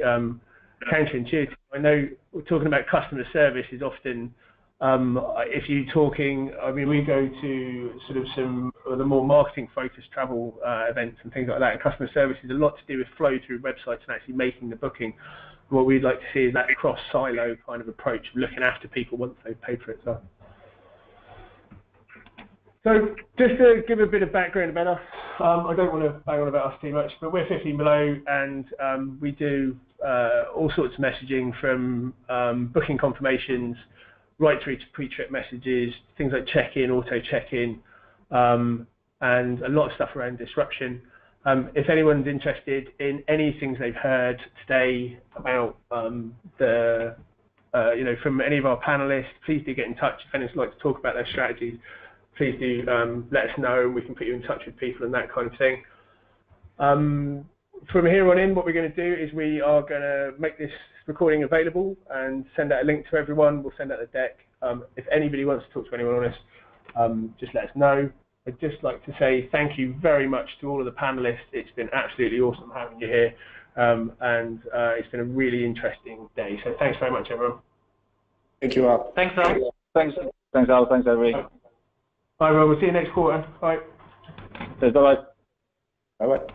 counterintuitive. I know we're talking about customer service is often, if you're talking, we go to sort of some of the more marketing focused travel events and things like that, and customer service is a lot to do with flow through websites and actually making the booking. What we'd like to see is that cross-silo kind of approach of looking after people once they've paid for it. So just to give a bit of background about us, I don't want to bang on about us too much, but we're 15 Below, and we do all sorts of messaging from booking confirmations right through to pre-trip messages, things like check-in, auto check-in, and a lot of stuff around disruption. If anyone's interested in any things they've heard today about from any of our panelists, please do get in touch. If anyone's like to talk about their strategies, please do let us know, and we can put you in touch with people and that kind of thing. From here on in, what we're going to do is we are going to make this recording available and send out a link to everyone. We'll send out the deck. If anybody wants to talk to anyone on this, just let us know. I'd just like to say thank you very much to all of the panelists. It's been absolutely awesome having you here, and it's been a really interesting day. So thanks very much, everyone. Thank you, Al. Thanks, Al. Thanks, Al. Thanks, everybody. Bye, everyone. We'll see you next quarter. Bye. Bye-bye. Bye-bye.